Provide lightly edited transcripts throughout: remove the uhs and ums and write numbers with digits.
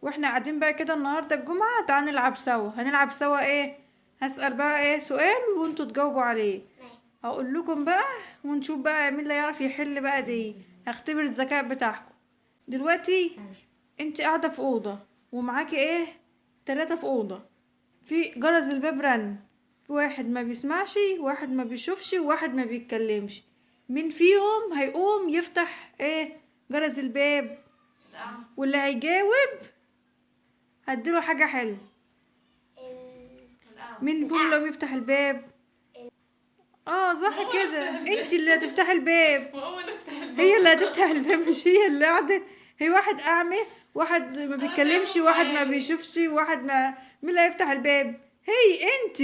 واحنا قاعدين بقى كده النهارده الجمعة، تعال نلعب سوا. هنلعب سوا ايه؟ هسأل بقى ايه سؤال وانتوا تجاوبوا عليه. هقول لكم بقى ونشوف بقى مين اللي يعرف يحل بقى دي. هختبر الذكاء بتاعكم. دلوقتي انت قاعدة في أوضة ومعاكي ايه 3 في أوضة. في جرس الباب رن، في واحد ما بيسمعش، واحد ما بيشوفش، وواحد ما بيتكلمش. مين فيهم هيقوم يفتح ايه جرس الباب؟ واللي هيجاوب هديله حاجة حلوة. مين فيهم لو يفتح الباب؟ صح كده، انت اللي هتفتح الباب. هي اللي هتفتح الباب مش هي اللي قاعدة. هي واحد اعمى، واحد ما بيتكلمش، واحد ما بيشوفش، واحد ما. مين اللي هيفتح الباب؟ هي انت.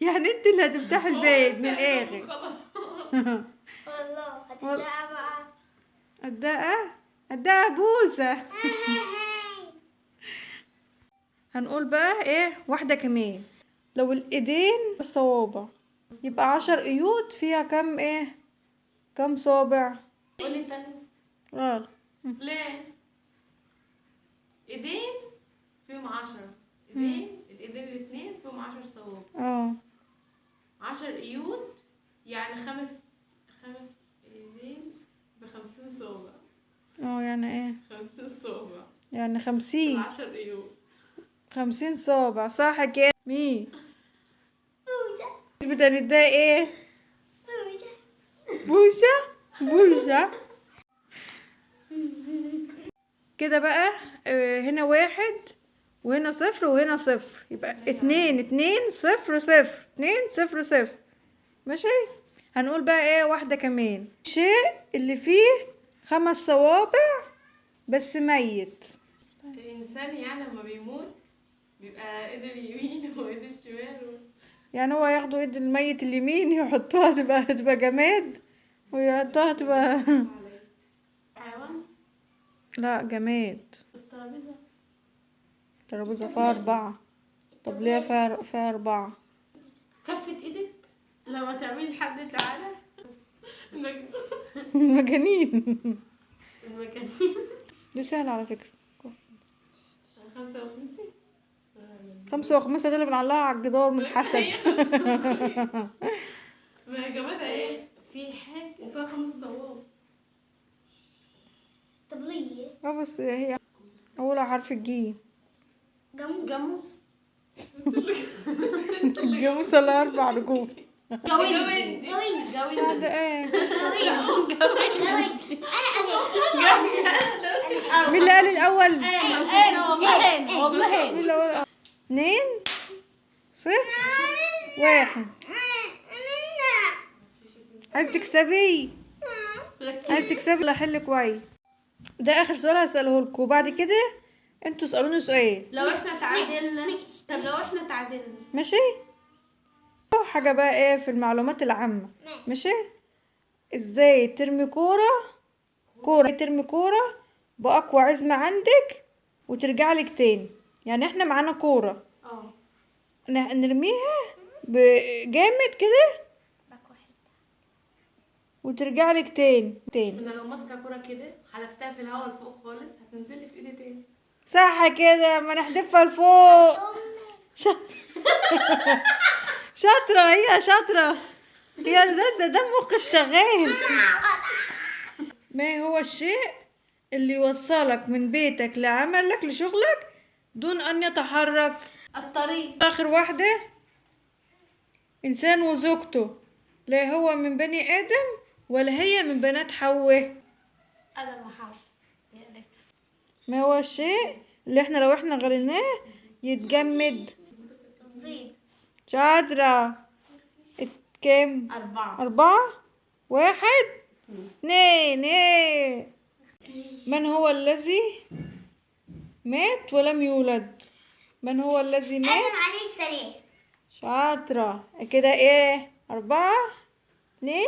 يعني انت اللي هتفتح الباب من الاخر. والله هتبدأ بقى. اداها بوسة. هنقول بقى ايه واحدة كمان. لو الايدين صوابع يبقى 10 ايود فيها كم صابع؟ قولي تاني. غلط. ليه؟ ايدين فيهم 10. الايدين الاتنين فيهم 10 صوابع. 10 ايود يعني خمس ايدين ب50 صوبع. يعني ايه 50 صوبع يعني 50. 10 ايود 50 صابع صح كده. مين بوسة بتاع ده ايه؟ بوسة بوشة كده بقى. هنا 1 وهنا 0 وهنا 0، يبقى 2 2 0 0 2 0 0. ماشي. هنقول بقى ايه واحدة كمان. الشيء اللي فيه 5 صوابع بس ميت. الانسان يعني لما بيموت بيبقى ايد اليمين وايد الشمال يعني هو ياخدوا ايد الميت اليمين يحطوها تبقى جماد، ويحطوها تبقى حيوان. لا جماد. الترابيزة فيها 4. طب ليه فيها 4؟ كفة ايدك لما تعملي لحد تعالى مجانين. المكانين. دي سهلة على فكرة. 55. 5 ده اللي بنعلقها على الجدار من الحسد. ما هي جمادها ايه؟ في حاجة وفيها 5 صوابع. طب ليه؟ بس هي أولها حرف الجيم. جاموس. الجاموسة لها 4 رجول. جويند. ده ايه؟ مين اللي قال الأول؟ والله مين اللي قال 2 0 1؟ عايز تكسبي؟ عايز تكسبي؟ لا حل كويس. ده آخر سؤال هسأله لكم، وبعد كده انتوا اسألوني سؤال. لو احنا تعادلنا. طب لو احنا تعادلنا ماشي. حاجة بقى ايه في المعلومات العامة. ماشي. ازاي ترمي ترمي كورة بأقوى عزمة عندك وترجع لك تاني. يعني احنا معانا كورة نرميها جامد كده وترجع لك تاني. انا لو ماسكه كوره كده حدفتها في الهواء لفوق خالص هتنزل لي في ايدي تاني. صح كده، ما نحدفها لفوق. شاطرة هي شاطرة. هي ده مخ الشغال. ما هو الشيء اللي يوصلك من بيتك لعملك لشغلك دون أن يتحرك؟ الطريق. آخر واحدة. إنسان وزوجته، لا هو من بني آدم ولا هي من بنات حواء. ادم وحواء. يا ريت. ما هو الشيء اللي لو احنا غليناه يتجمد؟ بيض. شاطرة. كام؟ 4. 4 1 2. ايه؟ من هو الذي مات ولم يولد؟ من هو الذي مات؟ آدم عليه السلام. شاطرة كده. ايه 4 2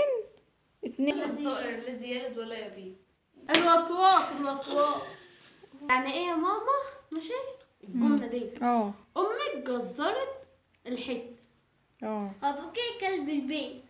الطائر الذي يلد ولا يبيض. الوطواط. يعني ايه يا ماما؟ ماشي الجمله دي. امك جزرت الحته. ابوك كلب البيت.